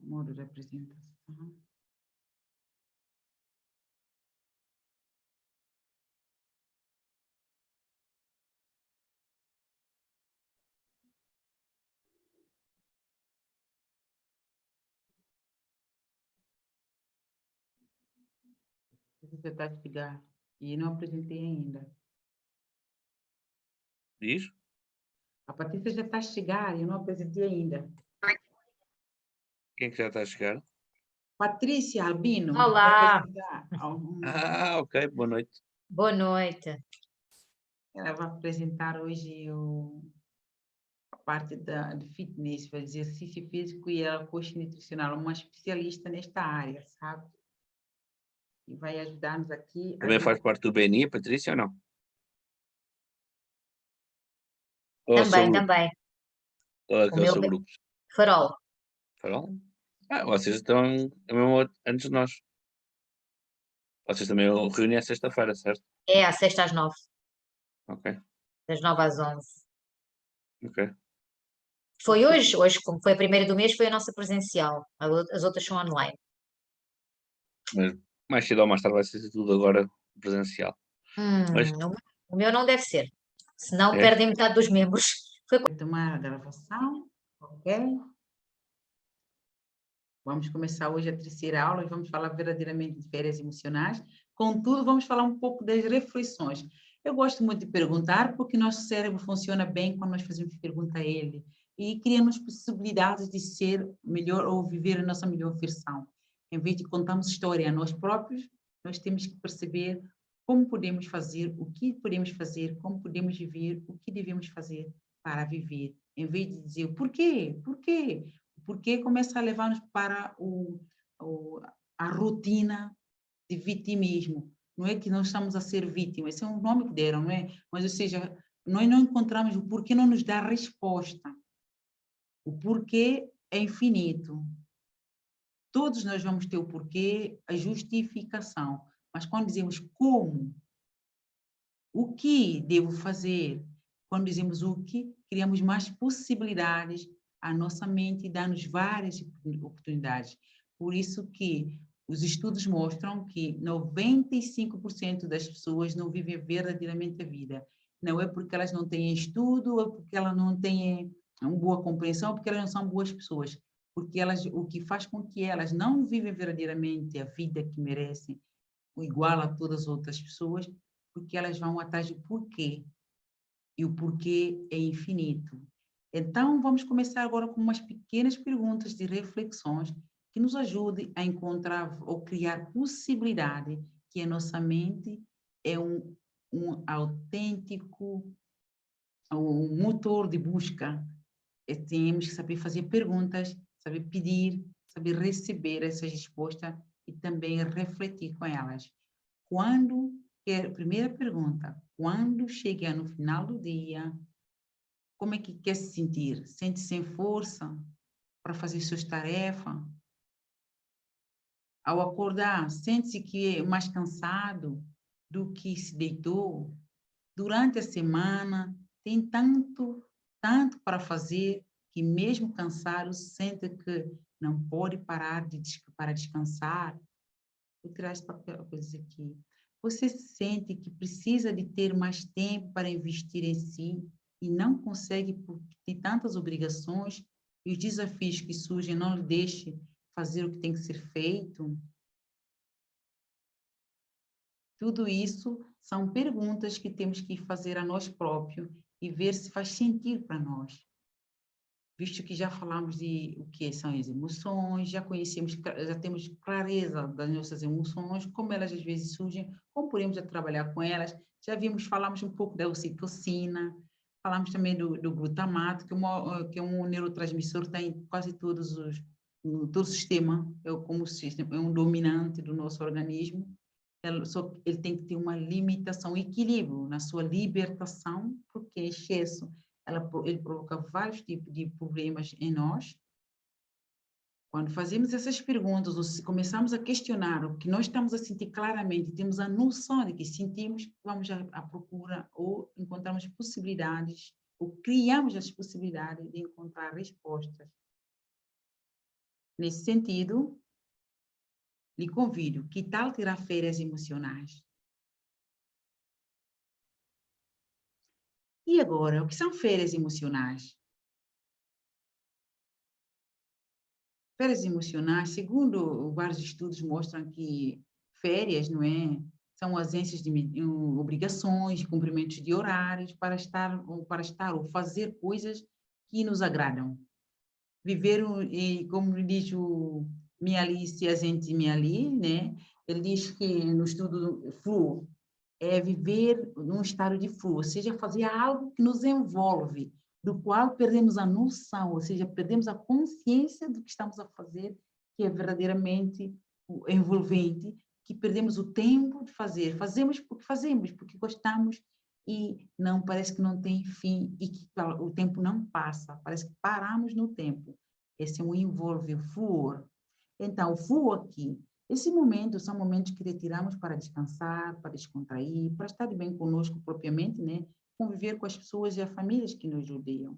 modo de apresentação. Você está a chegar e não apresentei ainda. Diz? A Patrícia já está a chegar e eu não apresentei ainda. Quem é que já está a chegar? Patrícia Albino, vai Olá, apresentar Ok, boa noite. boa noite. ela vai apresentar hoje a parte de fitness, de exercício físico e ela coach nutricional, uma especialista nesta área, sabe? E vai ajudar-nos aqui. Também faz parte do BNI, Patrícia, ou não? Qual é o seu Também, grupo? também. Qual é que O é o meu seu grupo? farol. Farol? Vocês estão mesmo antes de nós. Vocês também reúnem à sexta-feira, certo? É às 6 às 9, Ok, das 9 às 11. ok. Foi hoje, como foi a primeira do mês, foi a nossa presencial. As outras são online. Mas mais cedo ou mais tarde vai ser tudo agora presencial. Mas O meu não deve ser, senão é? perdem metade dos membros. Foi Vou tomar a gravação, ok? Vamos começar hoje a terceira aula e vamos falar verdadeiramente de férias emocionais. Contudo, vamos falar um pouco das reflexões. Eu gosto muito de perguntar porque nosso cérebro funciona bem quando nós fazemos pergunta a ele e criamos possibilidades de ser melhor ou viver a nossa melhor versão. Em vez de contarmos história a nós próprios, nós temos que perceber como podemos fazer, o que podemos fazer, como podemos viver, o que devemos fazer para viver. Em vez de dizer por quê, por quê, porque começa a levar-nos para a rotina de vitimismo. Não é que nós estamos a ser vítimas, esse é um nome que deram, não é? Mas, ou seja, nós não encontramos o porquê, não nos dá resposta. O porquê é infinito. Todos nós vamos ter o porquê, a justificação. Mas quando dizemos como, o que devo fazer, quando dizemos o que, criamos mais possibilidades à nossa mente e dá-nos várias oportunidades. Por isso que os estudos mostram que 95% das pessoas não vivem verdadeiramente a vida. Não é porque elas não têm estudo, ou porque elas não têm uma boa compreensão, ou porque elas não são boas pessoas. Porque elas, o que faz com que elas não vivem verdadeiramente a vida que merecem, igual a todas as outras pessoas, porque elas vão atrás do porquê. E o porquê é infinito. Então, vamos começar agora com umas pequenas perguntas de reflexões que nos ajudem a encontrar ou criar possibilidade que a nossa mente é um autêntico um motor de busca. Temos que saber fazer perguntas, saber pedir, saber receber essas respostas e também refletir com elas. Primeira pergunta, quando chegar no final do dia, como é que quer se sentir? Sente sem força para fazer suas tarefas? Ao acordar, sente-se que é mais cansado do que se deitou? Durante a semana, tem tanto para fazer, que mesmo cansado, sente que não pode parar para descansar. Vou tirar esse papel, coisas aqui. Você sente que precisa de ter mais tempo para investir em si e não consegue porque tem tantas obrigações e os desafios que surgem não lhe deixem fazer o que tem que ser feito? Tudo isso são perguntas que temos que fazer a nós próprios e ver se faz sentido para nós. Visto que já falamos de o que são as emoções, já temos clareza das nossas emoções, como elas às vezes surgem, como podemos trabalhar com elas. Falamos um pouco da ocitocina, falamos também do glutamato, que é um neurotransmissor que está em quase todo o sistema, é um dominante do nosso organismo. Só que ele tem que ter uma limitação, equilíbrio na sua libertação, porque excesso ele provoca vários tipos de problemas em nós. Quando fazemos essas perguntas, ou se começamos a questionar o que nós estamos a sentir claramente, temos a noção de que sentimos, vamos à procura ou encontramos possibilidades, ou criamos as possibilidades de encontrar respostas. Nesse sentido, lhe convido, que tal tirar férias emocionais? E agora, o que são férias emocionais? Férias emocionais, segundo vários estudos mostram que férias, não é, são ausências de obrigações, de cumprimentos de horários para estar ou fazer coisas que nos agradam. Viver, e como diz o Mihaly Csikszentmihalyi, né? Ele diz que no estudo flow é viver num estado de flow, ou seja, fazer algo que nos envolve, do qual perdemos a noção, ou seja, perdemos a consciência do que estamos a fazer, que é verdadeiramente envolvente, que perdemos o tempo de fazer. Fazemos, porque gostamos e não parece que não tem fim e que o tempo não passa, parece que paramos no tempo. Esse é um envolve, o fluor. Então, o fluo aqui, esse momento são momentos que retiramos para descansar, para descontrair, para estar bem conosco propriamente, né? Conviver com as pessoas e as famílias que nos rodeiam.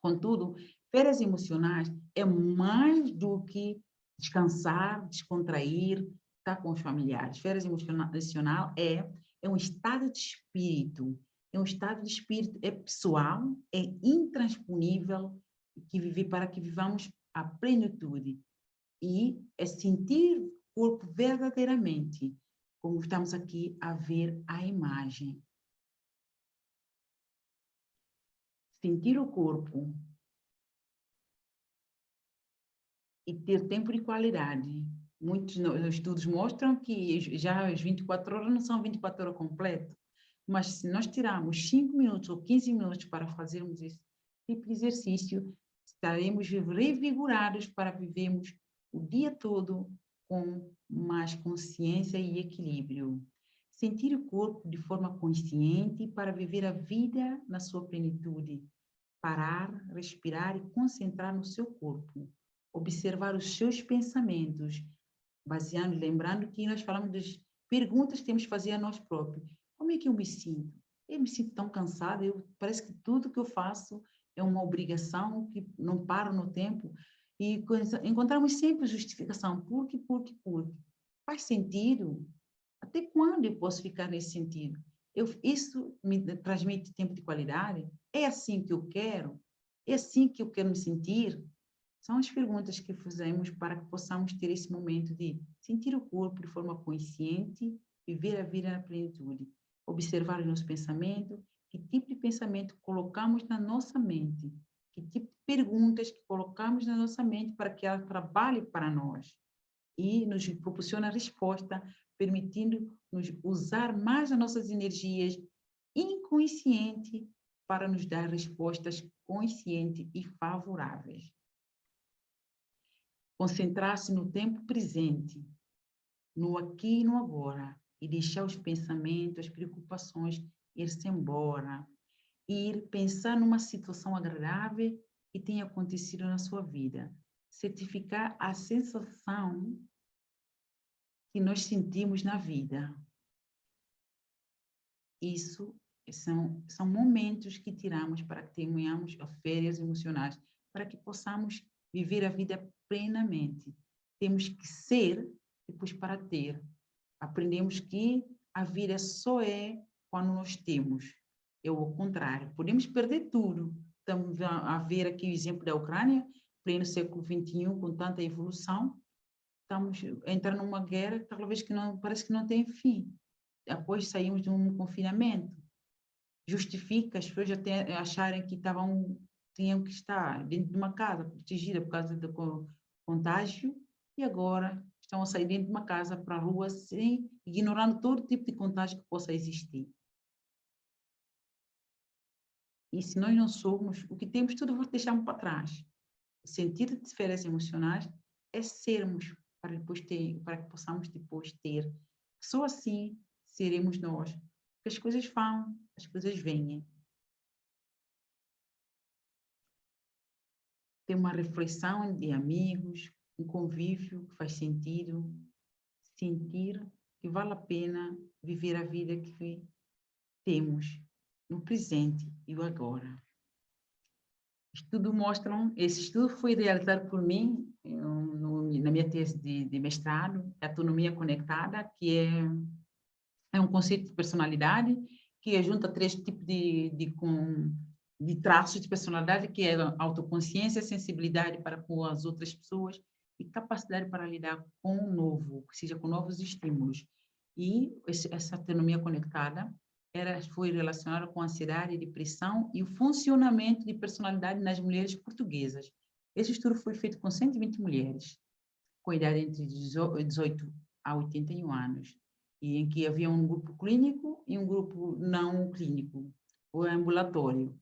Contudo, férias emocionais é mais do que descansar, descontrair, estar com os familiares. Férias emocional é um estado de espírito, é pessoal, é intransponível para que vivamos a plenitude. E é sentir o corpo verdadeiramente, como estamos aqui a ver a imagem. Sentir o corpo e ter tempo de qualidade. Muitos estudos mostram que já as 24 horas não são 24 horas completas, mas se nós tirarmos 5 minutos ou 15 minutos para fazermos esse tipo de exercício, estaremos revigorados para vivermos o dia todo com mais consciência e equilíbrio. Sentir o corpo de forma consciente para viver a vida na sua plenitude. Parar, respirar e concentrar no seu corpo. Observar os seus pensamentos, lembrando que nós falamos das perguntas que temos que fazer a nós próprios. Como é que eu me sinto? Eu me sinto tão cansada, parece que tudo que eu faço é uma obrigação, que não paro no tempo. E encontramos sempre justificação. Por quê? Faz sentido? Até quando eu posso ficar nesse sentido? Isso me transmite tempo de qualidade? É assim que eu quero? É assim que eu quero me sentir? São as perguntas que fazemos para que possamos ter esse momento de sentir o corpo de forma consciente, viver a vida na plenitude, observar o nosso pensamento, que tipo de pensamento colocamos na nossa mente, que tipo de perguntas que colocamos na nossa mente para que ela trabalhe para nós e nos proporcione a resposta, permitindo-nos usar mais as nossas energias inconscientes para nos dar respostas conscientes e favoráveis. Concentrar-se no tempo presente, no aqui e no agora, e deixar os pensamentos, as preocupações ir-se embora. Ir pensar numa situação agradável que tenha acontecido na sua vida. Certificar a sensação que nós sentimos na vida. Isso são momentos que tiramos para que tenhamos férias emocionais, para que possamos viver a vida plenamente. Temos que ser, depois para ter. Aprendemos que a vida só é quando nós temos. É o contrário. Podemos perder tudo. Estamos a ver aqui o exemplo da Ucrânia, pleno século XXI, com tanta evolução. Estamos entrando numa guerra, talvez que não, parece que não tem fim. Após saímos de um confinamento. Justifica as pessoas até acharem que tinham que estar dentro de uma casa, protegida por causa do contágio, e agora estão a sair dentro de uma casa para a rua, ignorando todo tipo de contágio que possa existir. E se nós não somos, o que temos tudo vou deixar para trás. O sentido de férias emocionais é sermos, para que possamos depois ter. Só assim seremos nós. Porque as coisas vão, as coisas vêm. Ter uma reflexão de amigos, um convívio que faz sentido, sentir que vale a pena viver a vida que temos no presente e o agora. Esse estudo foi realizado por mim na minha tese de mestrado, é autonomia conectada, que é um conceito de personalidade que junta 3 tipos de traços de personalidade, que é autoconsciência, sensibilidade para com as outras pessoas e capacidade para lidar com o novo, ou seja, com novos estímulos. E essa autonomia conectada foi relacionada com ansiedade, depressão e o funcionamento de personalidade nas mulheres portuguesas. Esse estudo foi feito com 120 mulheres, com idade entre 18 a 81 anos, e em que havia um grupo clínico e um grupo não clínico, o ambulatório.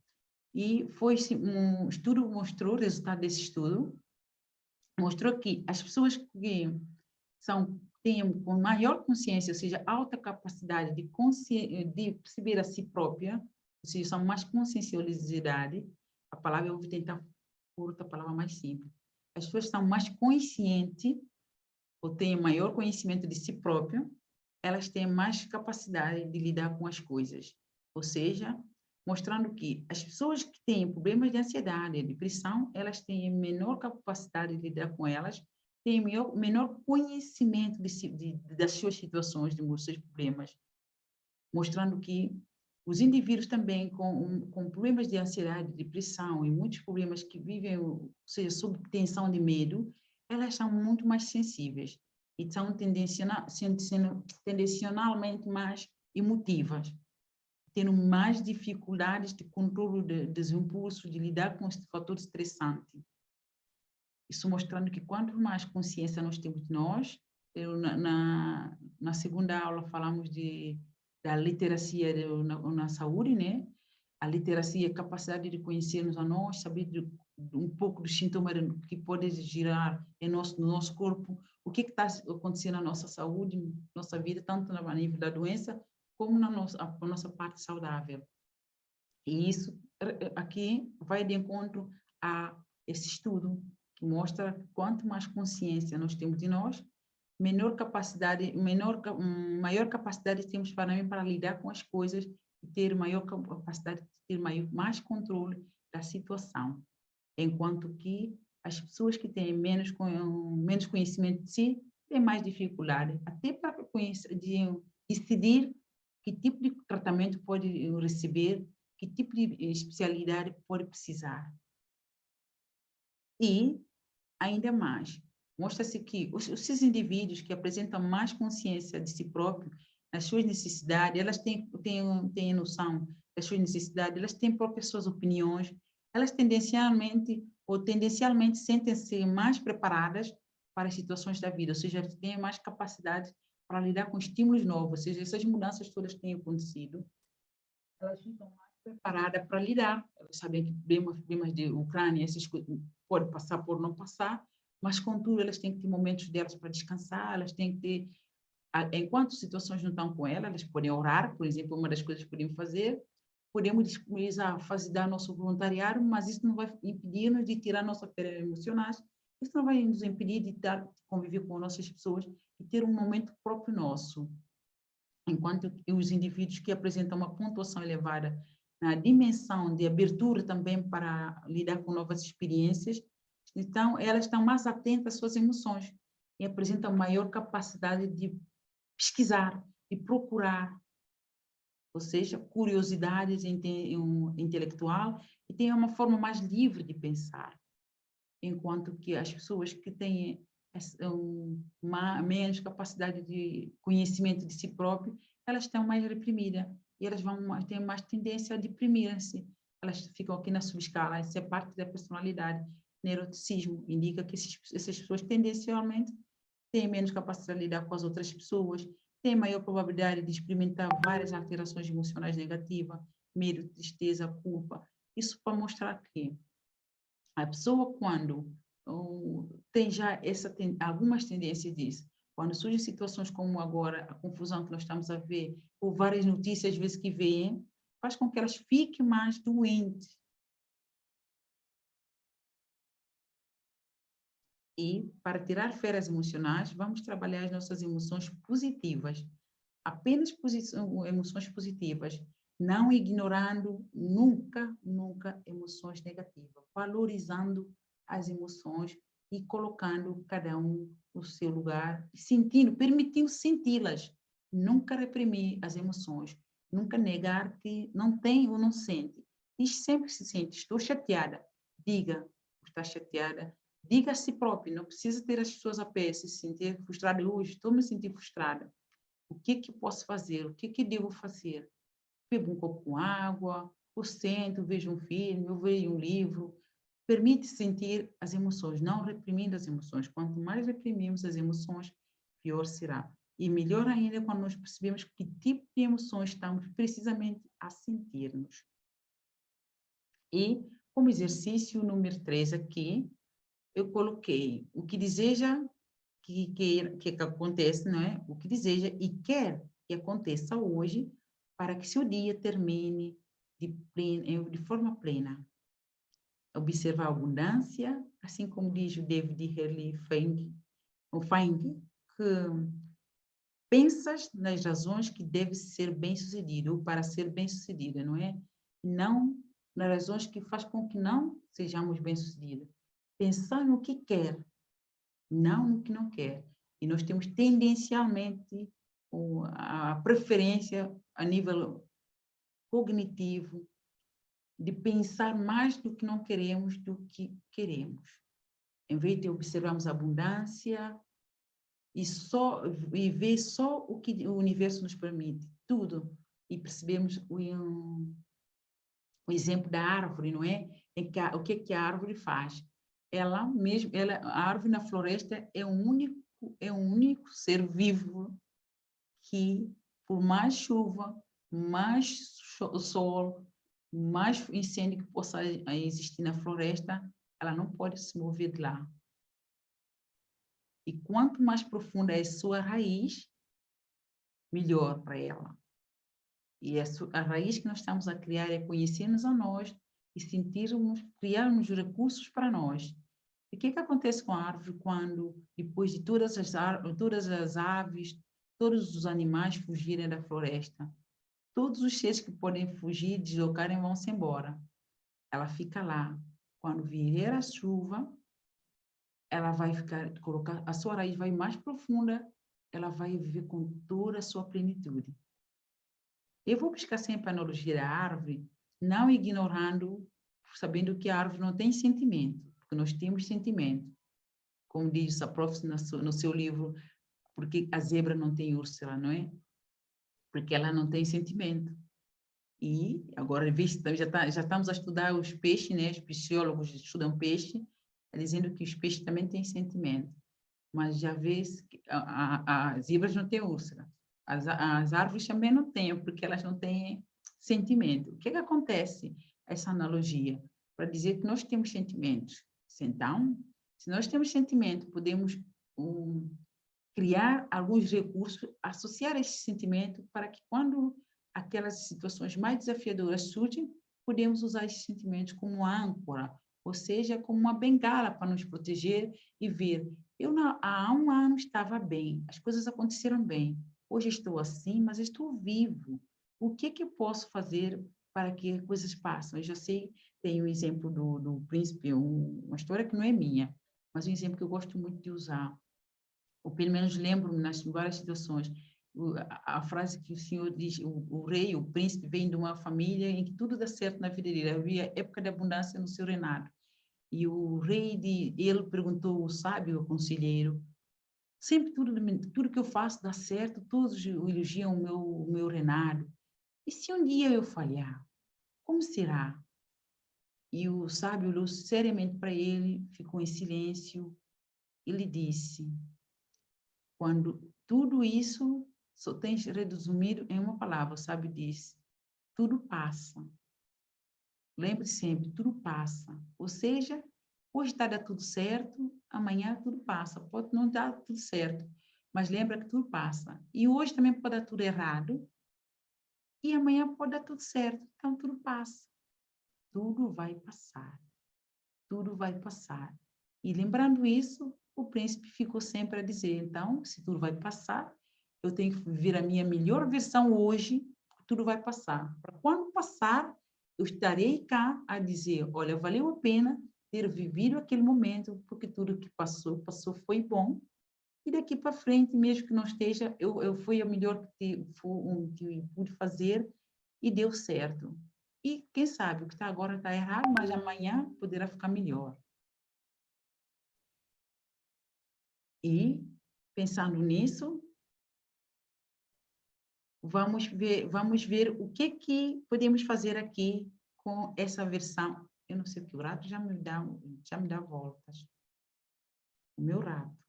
E um estudo mostrou, o resultado desse estudo, mostrou que as pessoas que têm com maior consciência, ou seja, alta capacidade de perceber a si própria, ou seja, são mais consciencialidade, a palavra eu vou tentar por outra palavra mais simples. As pessoas são mais conscientes, ou têm maior conhecimento de si própria, elas têm mais capacidade de lidar com as coisas. Ou seja, mostrando que as pessoas que têm problemas de ansiedade e depressão, elas têm menor capacidade de lidar com elas, têm menor conhecimento das suas situações, dos seus problemas, mostrando que os indivíduos também com problemas de ansiedade, depressão e muitos problemas que vivem, ou seja, sob tensão de medo, elas são muito mais sensíveis e são tendencionalmente mais emotivas, tendo mais dificuldades de controle dos impulsos, de lidar com este fator estressante. Isso mostrando que quanto mais consciência nós temos de nós, na segunda aula falamos da literacia na saúde, né? A literacia é a capacidade de conhecermos a nós, saber um pouco dos sintomas que podem girar no nosso corpo, o que está acontecendo na nossa saúde, nossa vida, tanto a nível da doença, como na nossa parte saudável. E isso aqui vai de encontro a esse estudo, que mostra que quanto mais consciência nós temos de nós, maior capacidade temos para lidar com as coisas e ter maior capacidade de ter mais controle da situação. Enquanto que as pessoas que têm menos conhecimento de si têm mais dificuldade, até para decidir que tipo de tratamento pode receber, que tipo de especialidade pode precisar. E, ainda mais, mostra-se que esses indivíduos que apresentam mais consciência de si próprios, das suas necessidades, elas têm noção das suas necessidades, elas têm próprias suas opiniões, elas tendencialmente sentem-se mais preparadas para as situações da vida, ou seja, elas têm mais capacidade para lidar com estímulos novos, ou seja, essas mudanças todas têm acontecido, elas ficam mais preparadas para lidar. Elas sabem que problemas de Ucrânia, essas coisas, pode passar, pode não passar, mas, contudo, elas têm que ter momentos delas para descansar, elas têm que ter, enquanto situações não estão com elas, elas podem orar, por exemplo, uma das coisas que podemos fazer, podemos disponibilizar, dar nosso voluntariado, mas isso não vai impedir-nos de tirar nossas férias emocionais, isso não vai nos impedir de conviver com nossas pessoas e ter um momento próprio nosso. Enquanto os indivíduos que apresentam uma pontuação elevada na dimensão de abertura também para lidar com novas experiências, então elas estão mais atentas às suas emoções e apresentam maior capacidade de pesquisar, de procurar, ou seja, curiosidades intelectual, e têm uma forma mais livre de pensar, enquanto que as pessoas que têm menos capacidade de conhecimento de si próprio, elas estão mais reprimidas e elas têm mais tendência a deprimir-se. Elas ficam aqui na subescala, isso é parte da personalidade. Neuroticismo indica que essas pessoas tendencialmente têm menos capacidade de lidar com as outras pessoas, têm maior probabilidade de experimentar várias alterações emocionais negativas, medo, tristeza, culpa. Isso para mostrar que a pessoa, quando tem já algumas tendências disso, quando surgem situações como agora, a confusão que nós estamos a ver, ou várias notícias às vezes que vêm, faz com que elas fiquem mais doentes. E, para tirar férias emocionais, vamos trabalhar as nossas emoções positivas. Apenas emoções positivas, não ignorando nunca emoções negativas, valorizando as emoções e colocando cada um no seu lugar, sentindo, permitindo senti-las. Nunca reprimir as emoções, nunca negar que não tem ou não sente. Diz sempre que se sente, estou chateada. Diga, está chateada. Diga a si próprio, não precisa ter as pessoas a pé, se sentir frustrada. Hoje estou me sentindo frustrada. O que posso fazer? O que devo fazer? Bebo um copo com água, ou sento, vejo um filme, ou vejo um livro. Permite sentir as emoções, não reprimindo as emoções. Quanto mais reprimimos as emoções, pior será. E melhor ainda quando nós percebemos que tipo de emoções estamos precisamente a sentir-nos. E, como exercício número 3 aqui, eu coloquei o que deseja que aconteça, não é? O que deseja e quer que aconteça hoje para que seu dia termine de forma plena. Observar a abundância, assim como diz o David Hurley Fink, que pensas nas razões que deve ser bem-sucedido ou para ser bem-sucedida, não é? Não nas razões que faz com que não sejamos bem-sucedidos. Pensar no que quer, não no que não quer. E nós temos tendencialmente a preferência a nível cognitivo de pensar mais do que não queremos do que queremos. Em vez de observarmos a abundância e ver só o que o universo nos permite, tudo, e percebemos o exemplo da árvore, não é? O que a árvore faz? A árvore na floresta é um único ser vivo que, por mais chuva, mais sol, mais incêndio que possa existir na floresta, ela não pode se mover de lá. E quanto mais profunda é a sua raiz, melhor para ela. E a raiz que nós estamos a criar é conhecermos a nós e criarmos recursos para nós. E o que acontece com a árvore quando, depois de todas as aves, todos os animais fugirem da floresta? Todos os seres que podem fugir, deslocarem, vão-se embora. Ela fica lá. Quando vier a chuva, ela vai a sua raiz vai mais profunda, ela vai viver com toda a sua plenitude. Eu vou buscar sempre a analogia da árvore, não ignorando, sabendo que a árvore não tem sentimento, porque nós temos sentimento. Como diz a prof. no seu livro, porque a zebra não tem úrsula, não é? Porque ela não tem sentimento. E agora, já estamos a estudar os peixes, né? Os psicólogos estudam peixe, dizendo que os peixes também têm sentimento. Mas já vê que as zebras não têm úrsula. As árvores também não têm, porque elas não têm sentimento. O que acontece? Essa analogia, para dizer que nós temos sentimentos. Então, se nós temos sentimento, podemos criar alguns recursos, associar esse sentimento para que quando aquelas situações mais desafiadoras surgem, podemos usar esses sentimentos como âncora, ou seja, como uma bengala para nos proteger e ver. Há um ano estava bem, as coisas aconteceram bem. Hoje estou assim, mas estou vivo. O que eu posso fazer para que as coisas passem? Eu já sei, tem o exemplo do príncipe, uma história que não é minha, mas um exemplo que eu gosto muito de usar. Ou pelo menos lembro-me nas várias situações, a frase que o senhor diz, o rei, o príncipe, vem de uma família em que tudo dá certo na vida dele, havia época de abundância no seu reinado. E o rei, ele perguntou ao sábio, ao conselheiro, sempre tudo que eu faço dá certo, todos elogiam o meu reinado. E se um dia eu falhar, como será? E o sábio olhou seriamente para ele, ficou em silêncio, e lhe disse, quando tudo isso só tens resumido em uma palavra, o sábio disse, tudo passa. Lembre sempre, tudo passa. Ou seja, hoje está dar tudo certo, amanhã tudo passa. Pode não dar tudo certo, mas lembra que tudo passa. E hoje também pode dar tudo errado, e amanhã pode dar tudo certo. Então, tudo passa. Tudo vai passar. Tudo vai passar. E lembrando isso, o príncipe ficou sempre a dizer, então, se tudo vai passar, eu tenho que viver a minha melhor versão hoje, tudo vai passar. Para quando passar, eu estarei cá a dizer, olha, valeu a pena ter vivido aquele momento, porque tudo que passou foi bom. E daqui para frente, mesmo que não esteja, eu fui o melhor que pude fazer e deu certo. E quem sabe, o que está agora está errado, mas amanhã poderá ficar melhor. E, pensando nisso, vamos ver o que podemos fazer aqui com essa versão. Eu não sei o que o rato já me dá voltas. O meu rato.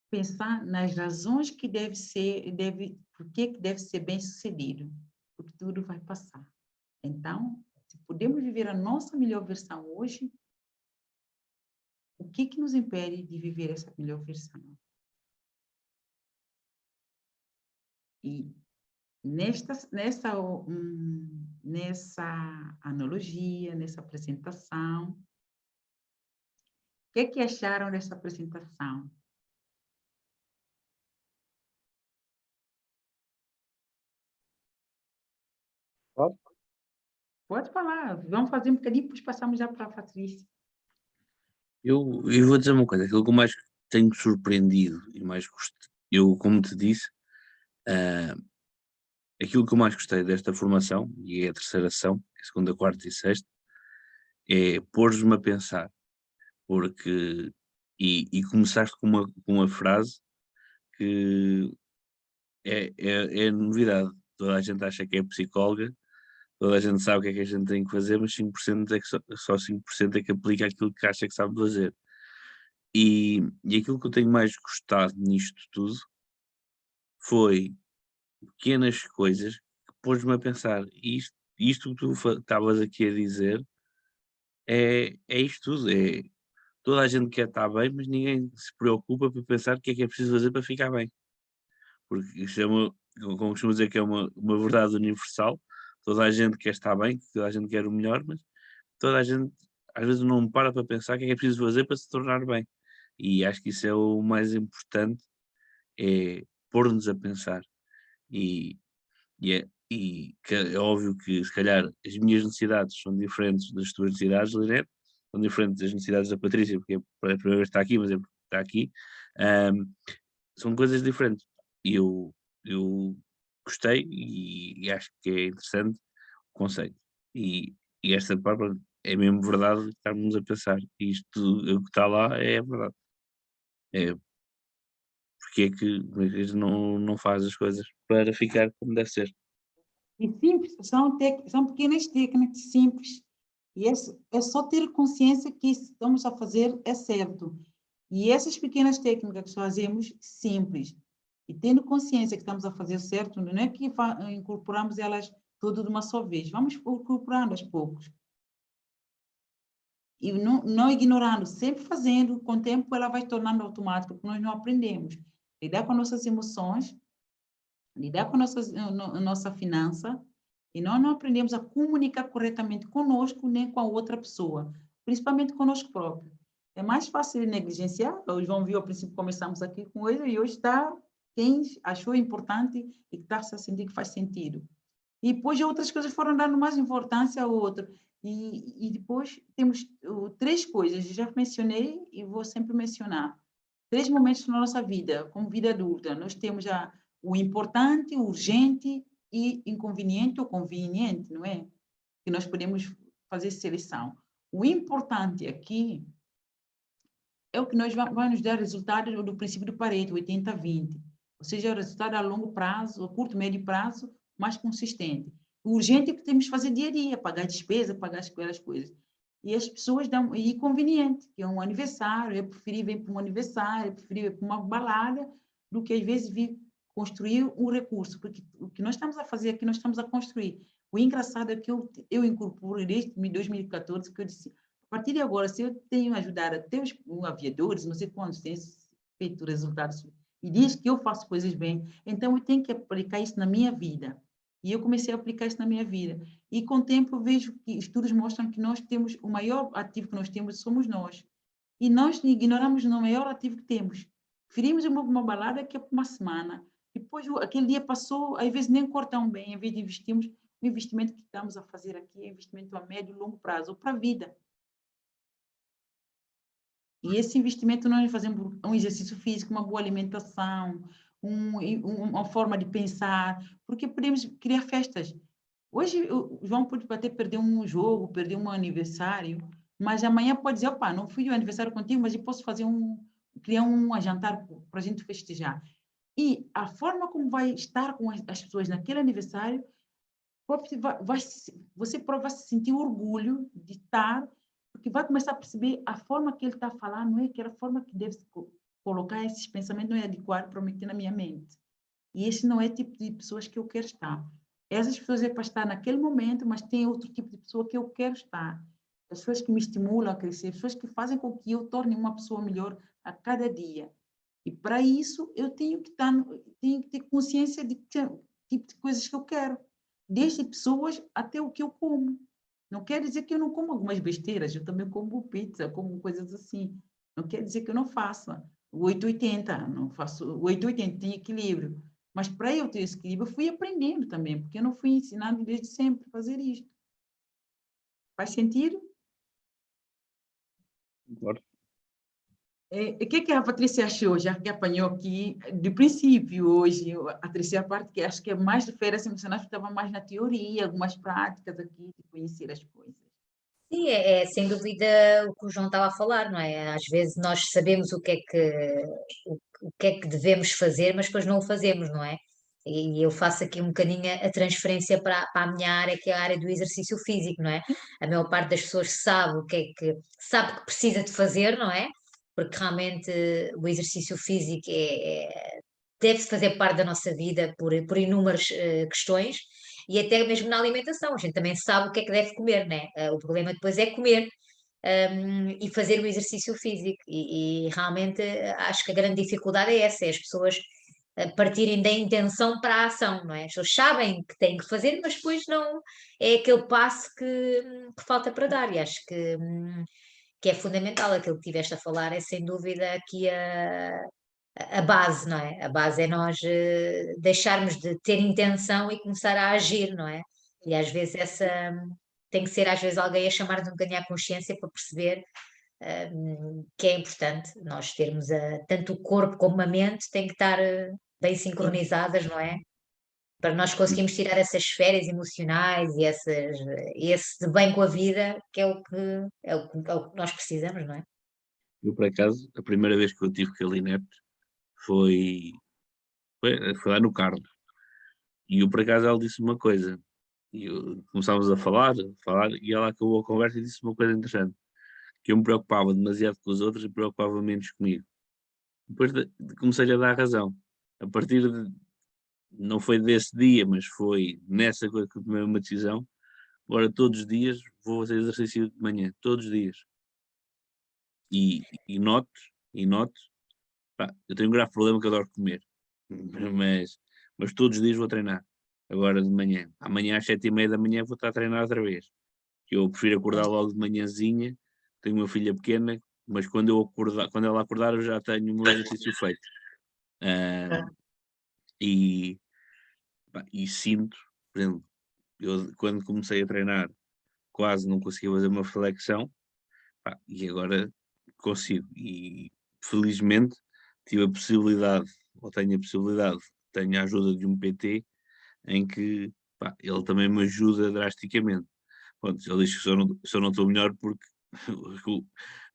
Pensar nas razões que por que deve ser bem sucedido, porque tudo vai passar. Então, se podemos viver a nossa melhor versão hoje, o que nos impede de viver essa melhor versão? E nessa analogia, nessa apresentação, o que acharam dessa apresentação? Pode falar, vamos fazer um bocadinho, depois passamos já para a Patrícia. Eu vou dizer uma coisa, aquilo que eu mais tenho surpreendido e mais gostei, eu, como te disse, aquilo que eu mais gostei desta formação, e é a terceira sessão, a segunda, quarta e sexta, é pôr-me a pensar, porque, e começaste com uma frase que é novidade, toda a gente acha que é psicóloga, toda a gente sabe o que é que a gente tem que fazer, mas 5% é que só 5% é que aplica aquilo que acha que sabe fazer. E aquilo que eu tenho mais gostado nisto tudo foi pequenas coisas que pôs-me a pensar, isto que tu estavas aqui a dizer é isto tudo, toda a gente quer estar bem, mas ninguém se preocupa por pensar o que é preciso fazer para ficar bem. Porque isto como costumo dizer, que é uma verdade universal, toda a gente quer estar bem, toda a gente quer o melhor, mas toda a gente às vezes não para pensar o que é preciso fazer para se tornar bem. E acho que isso é o mais importante, é pôr-nos a pensar. E que é óbvio que se calhar as minhas necessidades são diferentes das tuas necessidades, Linete, são diferentes das necessidades da Patrícia, porque é a primeira vez que está aqui, mas é porque está aqui. São coisas diferentes. E eu gostei e acho que é interessante o conceito. E esta parte é mesmo verdade, estarmos a pensar. Isto, o que está lá é verdade. É porque é que a gente não faz as coisas para ficar como deve ser. E simples, são pequenas técnicas simples. E é só ter consciência que isso que estamos a fazer é certo. E essas pequenas técnicas que fazemos, simples. E tendo consciência que estamos a fazer certo, não é que incorporamos elas tudo de uma só vez. Vamos incorporando aos poucos. E não ignorando, sempre fazendo, com o tempo ela vai tornando automática, porque nós não aprendemos. Lidar com nossas emoções, lidar com nossa finança, e nós não aprendemos a comunicar corretamente conosco nem com a outra pessoa, principalmente conosco próprio. É mais fácil negligenciar. O João viu, ao princípio, começamos aqui com ele, e hoje está quem achou importante e que está a sentir que faz sentido. E depois outras coisas foram dando mais importância a outra. E depois temos 3 coisas, já mencionei e vou sempre mencionar. 3 momentos na nossa vida, como vida adulta. Nós temos o importante, o urgente e inconveniente ou conveniente, não é? Que nós podemos fazer seleção. O importante aqui é o que vai nos dar resultado do princípio do Pareto, 80-20. Ou seja, o resultado a longo prazo, a curto, médio prazo, mais consistente. O urgente é o que temos que fazer dia a dia, pagar despesa, pagar aquelas coisas. E as pessoas dão, e conveniente, que é um aniversário, é preferível ir para um aniversário, é preferível ir para uma balada, do que às vezes vir construir um recurso, porque o que nós estamos a fazer aqui, nós estamos a construir. O engraçado é que eu incorporo desde 2014, que eu disse, a partir de agora, se eu tenho ajudado até os aviadores, não sei quantos têm feito resultados, e diz que eu faço coisas bem, então eu tenho que aplicar isso na minha vida. E eu comecei a aplicar isso na minha vida. E com o tempo eu vejo que estudos mostram que nós temos, o maior ativo que nós temos somos nós. E nós ignoramos o maior ativo que temos. Preferimos uma balada que é por uma semana. Depois aquele dia passou, às vezes nem cortam bem, em vez de investirmos o investimento que estamos a fazer aqui é investimento a médio e longo prazo, ou para a vida. E esse investimento nós fazemos um exercício físico, uma boa alimentação, uma forma de pensar, porque podemos criar festas. Hoje, o João pode até perder um jogo, perder um aniversário, mas amanhã pode dizer, opa, não fui o aniversário contigo, mas eu posso fazer criar um jantar para a gente festejar. E a forma como vai estar com as pessoas naquele aniversário, você vai se sentir orgulho de estar, porque vai começar a perceber a forma que ele está falando, não é aquela forma que deve colocar esses pensamentos, não é adequado para meter na minha mente. E esse não é o tipo de pessoas que eu quero estar. Essas pessoas é para estar naquele momento, mas tem outro tipo de pessoa que eu quero estar. As pessoas que me estimulam a crescer, as pessoas que fazem com que eu torne uma pessoa melhor a cada dia. E para isso, eu tenho que ter consciência de que tipo de coisas que eu quero. Desde pessoas até o que eu como. Não quer dizer que eu não como algumas besteiras, eu também como pizza, como coisas assim. Não quer dizer que eu não faça o 880, não faço o 880, tem equilíbrio. Mas para eu ter esse equilíbrio, eu fui aprendendo também, porque eu não fui ensinado desde sempre a fazer isto. Faz sentido? Claro. O que a Patrícia achou, já que apanhou aqui de princípio hoje, a terceira parte, que acho que é mais de férias emocionais, estava mais na teoria, algumas práticas aqui, de conhecer as coisas. Sim, é sem dúvida o que o João estava a falar, não é? Às vezes nós sabemos o que é que devemos fazer, mas depois não o fazemos, não é? E eu faço aqui um bocadinho a transferência para a minha área, que é a área do exercício físico, não é? A maior parte das pessoas sabe que precisa de fazer, não é? Porque realmente o exercício físico deve-se fazer parte da nossa vida por inúmeras questões e até mesmo na alimentação. A gente também sabe o que é que deve comer, né? O problema depois é comer. E fazer o exercício físico. E realmente acho que a grande dificuldade é essa, é as pessoas partirem da intenção para a ação, não é? As pessoas sabem que têm que fazer, mas depois não é aquele passo que falta para dar. E acho que é fundamental aquilo que tiveste a falar, é sem dúvida aqui a base, não é? A base é nós deixarmos de ter intenção e começar a agir, não é? E às vezes tem que ser às vezes alguém a chamar-nos um bocadinho à consciência para perceber que é importante nós termos tanto o corpo como a mente têm que estar bem sincronizadas, não é? Para nós conseguirmos tirar essas férias emocionais e esse de bem com a vida, que é o que nós precisamos, não é? Eu, por acaso, a primeira vez que eu tive Calinep foi, foi lá no Carlos. E eu, por acaso, ela disse uma coisa. E começámos a falar, e ela acabou a conversa e disse uma coisa interessante. Que eu me preocupava demasiado com os outros e preocupava menos comigo. Depois comecei a dar razão. A partir de, não foi desse dia, mas foi nessa coisa que eu tomei uma decisão. Agora, todos os dias, vou fazer exercício de manhã. Todos os dias. E noto, pá, eu tenho um grave problema que eu adoro comer, mas todos os dias vou treinar, agora de manhã. Amanhã às 7h30 vou estar a treinar outra vez, que eu prefiro acordar logo de manhãzinha, tenho uma filha pequena, mas quando ela acordar eu já tenho o meu exercício feito. E, pá, e sinto, por exemplo, eu quando comecei a treinar quase não conseguia fazer uma flexão, pá, e agora consigo, e felizmente tive a possibilidade, ou tenho a possibilidade, tenho a ajuda de um PT, em que, pá, ele também me ajuda drasticamente. Pronto, ele diz que se eu não estou melhor porque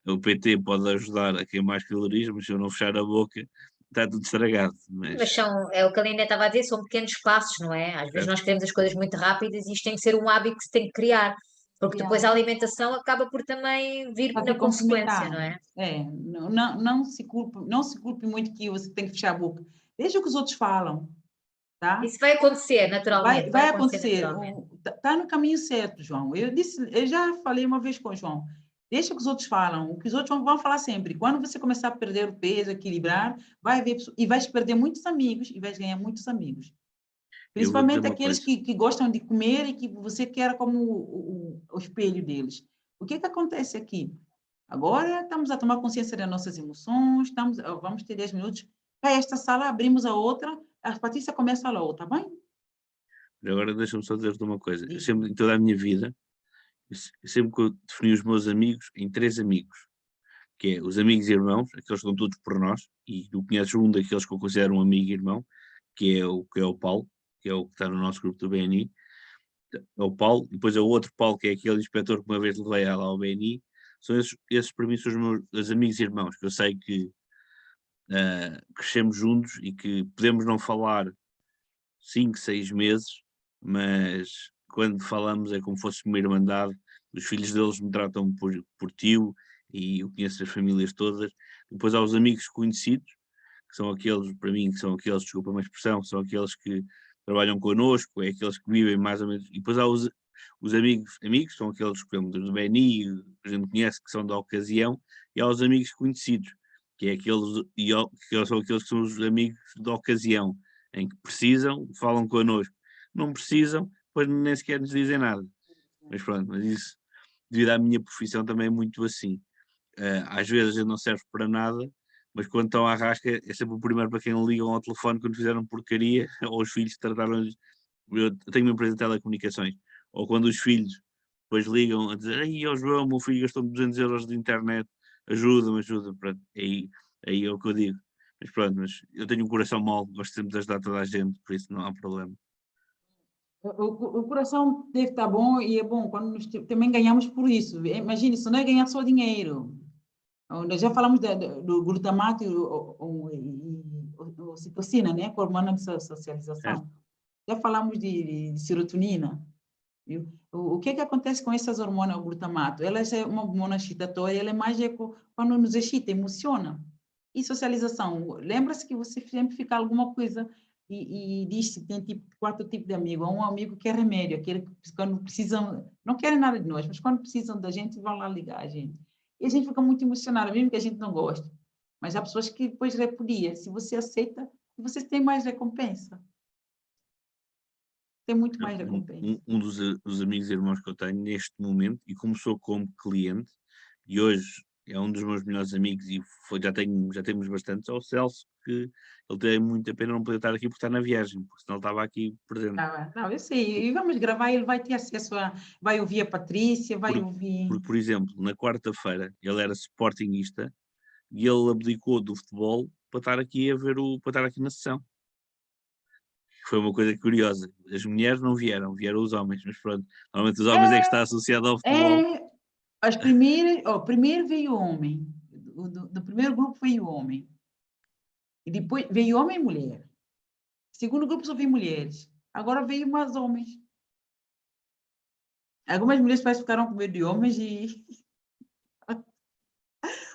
o PT pode ajudar a queimar as calorias, mas se eu não fechar a boca, está tudo estragado. Mas é o que a Aline estava a dizer, são pequenos passos, não é? Às vezes nós queremos as coisas muito rápidas e isto tem que ser um hábito que se tem que criar, porque depois a alimentação acaba por também vir Fazer na consequência, complementar. não é? Não se culpe muito que você tem que fechar a boca. Deixa o que os outros falam, tá? Isso vai acontecer naturalmente, Vai acontecer acontecer. naturalmente. Tá no caminho certo, João. Eu já falei uma vez com o João. Deixa que os outros falam. O que os outros vão falar sempre. Quando você começar a perder o peso, equilibrar, vai ver e vai perder muitos amigos e vai ganhar muitos amigos. Eu vou dizer Principalmente uma aqueles coisa. que gostam de comer e que você quer como o espelho deles. O que acontece aqui? Agora estamos a tomar consciência das nossas emoções, vamos ter 10 minutos. Para esta sala, abrimos a outra, a Patrícia começa logo, tá bem? Agora deixa-me só dizer-te uma coisa. Eu Diz. sempre, em toda a minha vida, eu sempre que eu defini os meus amigos em 3 amigos, que é os amigos e irmãos, aqueles que estão todos por nós, e tu conheces um daqueles que eu considero um amigo e irmão, que é o Paulo, que é o que está no nosso grupo do BNI, é o Paulo, e depois é o outro Paulo, que é aquele inspetor que uma vez levei lá ao BNI. São esses para mim são os amigos e irmãos, que eu sei que crescemos juntos e que podemos não falar 5, 6 meses, mas quando falamos é como se fosse uma irmandade. Os filhos deles me tratam por tio e eu conheço as famílias todas. Depois há os amigos conhecidos, que são aqueles, para mim, que são aqueles, desculpa uma expressão, são aqueles que trabalham connosco, é aqueles que vivem mais ou menos. E depois há os amigos, são aqueles, por exemplo, do BNI, que a gente conhece, que são da ocasião, e há os amigos conhecidos, que é aqueles, que são aqueles que são os amigos da ocasião, em que precisam, falam connosco. Não precisam, depois nem sequer nos dizem nada. Mas pronto, mas isso, devido à minha profissão, também é muito assim. Às vezes eu não serve para nada, mas quando estão à rasca é sempre o primeiro para quem ligam ao telefone quando fizeram porcaria, ou os filhos trataram. Eu tenho uma empresa de telecomunicações, ou quando os filhos depois ligam a dizer: "Ei, ó João, meu filho gastou 200 euros de internet, ajuda-me, pronto, aí é o que eu digo. Mas pronto, mas eu tenho um coração mau, gosto sempre de ajudar toda a gente, por isso não há problema. O coração deve estar bom e é bom quando também ganhamos por isso. Imagine, isso não é ganhar só dinheiro. Nós já falamos do glutamato e ocitocina, né? Com a hormona de Certo? socialização. Já falamos de serotonina. Viu? O que acontece com essas hormonas, o glutamato? Ela é uma hormona excitatória, ela é mais quando nos excita, emociona. E socialização, lembra-se que você sempre fica alguma coisa e diz que tem tipo, 4 tipos de amigo. Há um amigo que é remédio, aquele que quando precisam, não querem nada de nós, mas quando precisam da gente, vão lá ligar a gente. E a gente fica muito emocionado, mesmo que a gente não goste. Mas há pessoas que depois repudia. Se você aceita, você tem mais recompensa. Tem muito mais recompensa. Um dos amigos e irmãos que eu tenho neste momento, e começou como cliente, e hoje é um dos meus melhores amigos, e já temos bastantes, é o Celso, que ele tem muita pena não poder estar aqui porque está na viagem, porque senão ele estava aqui presente. Não, eu sei. E vamos gravar, ele vai ter acesso a... Vai ouvir a Patrícia, vai Porque, ouvir... porque, por exemplo, na quarta-feira ele era sportinguista e ele abdicou do futebol para estar aqui para estar aqui na sessão. Foi uma coisa curiosa. As mulheres não vieram os homens, mas pronto, normalmente os homens é que está associado ao futebol. As primeiras... primeiro veio o homem. Do primeiro grupo veio o homem. E depois veio homem e mulher. Segundo grupo só veio mulheres. Agora veio mais homens. Algumas mulheres parece que ficaram com medo de homens e...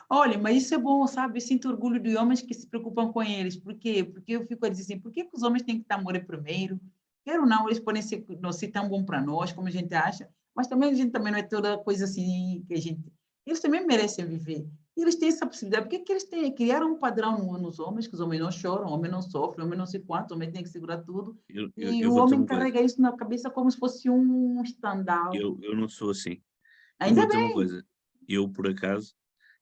Olha, mas isso é bom, sabe? Eu sinto orgulho de homens que se preocupam com eles. Por quê? Porque eu fico a dizer assim, por que os homens têm que estar morrer primeiro? Quero ou não, eles podem ser, não ser tão bom para nós, como a gente acha, mas também a gente também não é toda coisa assim que a gente... Eles também merecem viver. E eles têm essa possibilidade. Por que eles criaram um padrão nos homens, que os homens não choram, o homem não sofre, o homem não sei quanto, o homem tem que segurar tudo. E Eu o vou dizer homem uma coisa, carrega isso na cabeça como se fosse um estandal. eu não sou assim. Eu vou Ainda dizer uma bem. coisa, eu por acaso,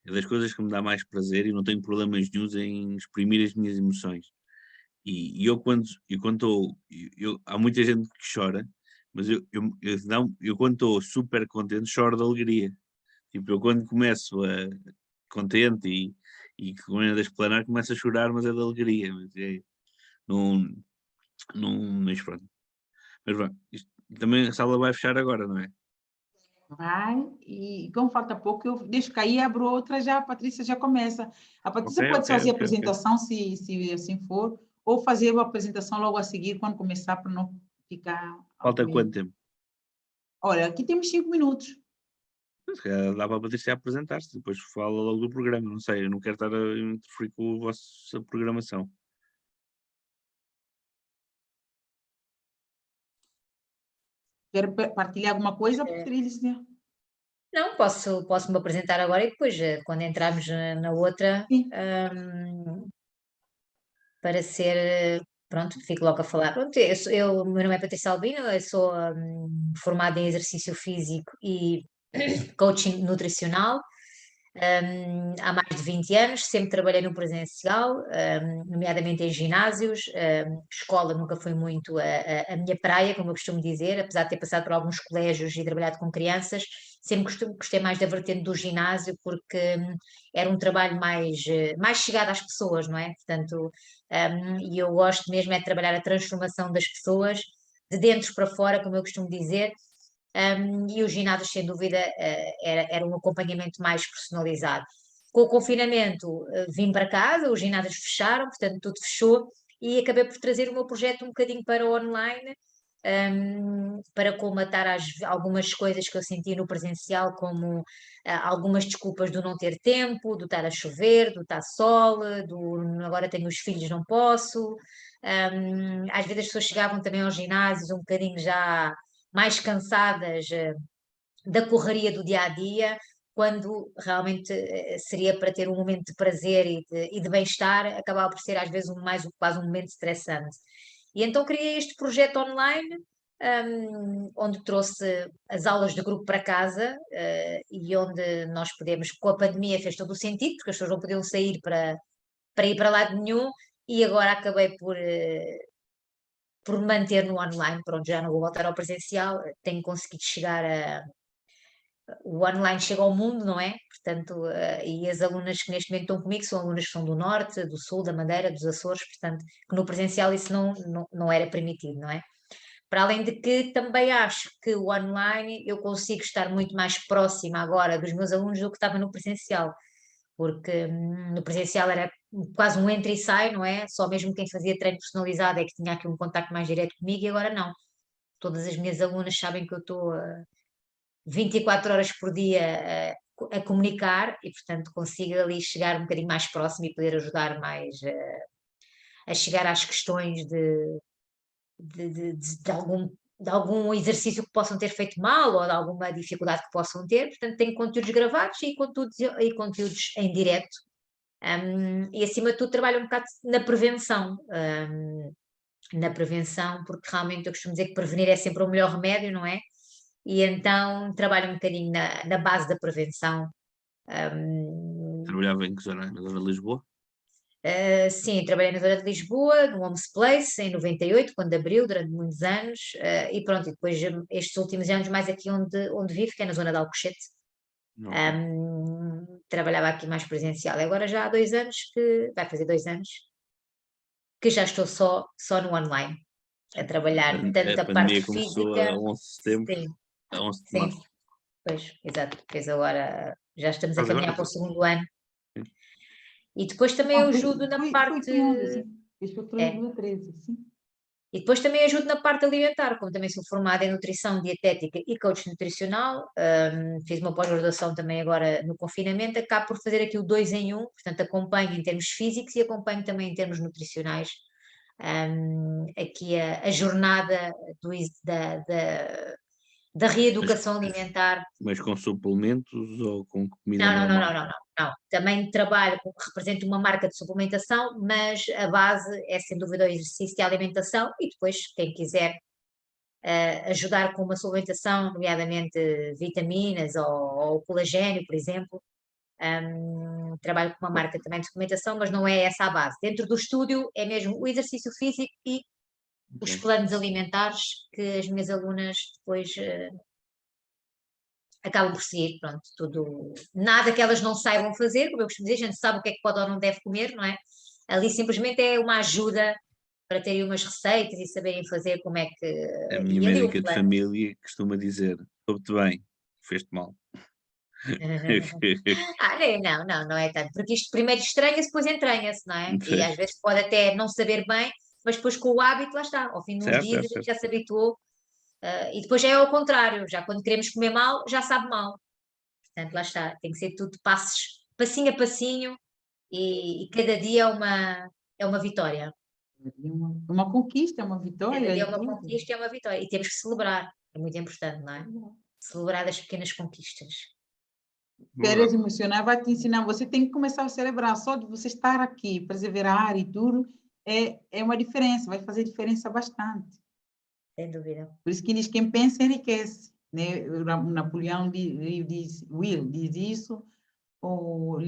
é das coisas que me dá mais prazer e não tenho problemas nenhuns em exprimir as minhas emoções. Eu quando estou, há muita gente que chora, mas eu quando estou super contente choro de alegria. Tipo, eu quando começo contente e com a explanar começo a chorar, mas é de alegria. Não, mas pronto. Mas pronto, também a sala vai fechar agora, não é? Vai, e como falta pouco, eu deixo cair e abro outra já, a Patrícia já começa. A Ok, Patrícia pode ok, fazer a ok, ok. apresentação, se assim for, ou fazer a apresentação logo a seguir, quando começar, para não ficar ao Falta meio. quanto tempo? Olha, aqui temos 5 minutos. Se calhar dá para a Patrícia apresentar-se, depois fala logo do programa, não sei, eu não quero estar a interferir com a vossa programação. Quer partilhar alguma coisa, Patrícia? Não, posso me apresentar agora e depois, quando entrarmos na outra, Sim. para ser, pronto, fico logo a falar. Pronto, o meu nome é Patrícia Albino, eu sou formada em exercício físico e coaching nutricional. há mais de 20 anos, sempre trabalhei no presencial, nomeadamente em ginásios. Escola nunca foi muito a minha praia, como eu costumo dizer, apesar de ter passado por alguns colégios e trabalhado com crianças, sempre gostei mais da vertente do ginásio, porque era um trabalho mais chegado às pessoas, não é? Portanto, e eu gosto mesmo é de trabalhar a transformação das pessoas, de dentro para fora, como eu costumo dizer. E os ginásios, sem dúvida, era um acompanhamento mais personalizado. Com o confinamento, vim para casa, os ginásios fecharam, portanto, tudo fechou, e acabei por trazer o meu projeto um bocadinho para o online, para colmatar algumas coisas que eu sentia no presencial, como algumas desculpas do não ter tempo, do estar a chover, do estar sol, agora tenho os filhos, não posso. Às vezes as pessoas chegavam também aos ginásios um bocadinho já mais cansadas da correria do dia a dia, quando realmente seria para ter um momento de prazer e de bem-estar, acabava por ser às vezes quase um momento estressante. E então criei este projeto online, onde trouxe as aulas de grupo para casa, e onde nós podemos, com a pandemia fez todo o sentido, porque as pessoas não podiam sair para ir para lado nenhum, e agora acabei por me manter no online, pronto, já não vou voltar ao presencial, tenho conseguido o online chega ao mundo, não é? Portanto, e as alunas que neste momento estão comigo são alunas que são do Norte, do Sul, da Madeira, dos Açores, portanto, que no presencial isso não era permitido, não é? Para além de que também acho que o online eu consigo estar muito mais próxima agora dos meus alunos do que estava no presencial, porque no presencial era quase um entra e sai, não é? Só mesmo quem fazia treino personalizado é que tinha aqui um contacto mais direto comigo, e agora não. Todas as minhas alunas sabem que eu estou 24 horas por dia a comunicar, e portanto consigo ali chegar um bocadinho mais próximo e poder ajudar mais a chegar às questões de algum exercício que possam ter feito mal, ou de alguma dificuldade que possam ter. Portanto, tenho conteúdos gravados e conteúdos em direto. E acima de tudo trabalho um bocado na prevenção, porque realmente eu costumo dizer que prevenir é sempre o melhor remédio, não é? E então trabalho um bocadinho na base da prevenção. Trabalhava em que zona? Na zona de Lisboa? Sim, trabalhei na zona de Lisboa, no Homes Place, em 98, quando abriu, durante muitos anos, e pronto, e depois estes últimos anos mais aqui onde vivo, que é na zona de Alcochete. Ok. Trabalhava aqui mais presencial. Agora já há 2 anos vai fazer 2 anos, que já estou só no online, a trabalhar tanto A a parte pandemia começou a física. 11 de setembro, Sim, a 11 de sim, março. pois, exato, pois agora já estamos a Faz agora? caminhar para o segundo ano. Sim. E depois também Ah, eu foi, ajudo na foi, foi parte. que ano, sim. Isto foi É, 2013, sim. e depois também ajudo na parte alimentar, como também sou formada em nutrição dietética e coach nutricional. Fiz uma pós-graduação também agora no confinamento, acabo por fazer aqui o 2 em 1, portanto acompanho em termos físicos e acompanho também em termos nutricionais, aqui a jornada da Mas, reeducação alimentar. mas com suplementos ou com comida Não, não, não, normal? não, não, não, não. Também trabalho, represento uma marca de suplementação, mas a base é sem dúvida o exercício de alimentação, e depois quem quiser ajudar com uma suplementação, nomeadamente vitaminas ou colagênio, por exemplo. Trabalho com uma marca também de suplementação, mas não é essa a base. Dentro do estúdio é mesmo o exercício físico e os Ok. planos alimentares que as minhas alunas depois acabam por seguir, pronto, tudo, nada que elas não saibam fazer, como eu costumo dizer, a gente sabe o que é que pode ou não deve comer, não é? Ali simplesmente é uma ajuda para terem umas receitas e saberem fazer como é que. A minha E ali o médica de plano. família costuma dizer: soube-te bem, fez-te mal. Não, não, não é tanto, porque isto primeiro estranha-se, depois entranha-se, não é? E às vezes pode até não saber bem, mas depois com o hábito, lá está, ao fim de uns Certo, dias certo, a gente certo. já se habituou, e depois já é ao contrário, já quando queremos comer mal, já sabe mal. Portanto, lá está, tem que ser tudo passos, passinho a passinho, e cada dia é uma vitória. É uma conquista, é uma Cada vitória dia é e uma tudo. conquista e é uma vitória. E temos que celebrar, é muito importante, não é? Celebrar as pequenas conquistas. Boa. Férias emocionais vai te ensinar, você tem que começar a celebrar, só de você estar aqui, perseverar e tudo, é uma diferença, vai fazer diferença bastante. Sem dúvida. Por isso que diz, quem pensa enriquece, né? O Napoleão diz isso, o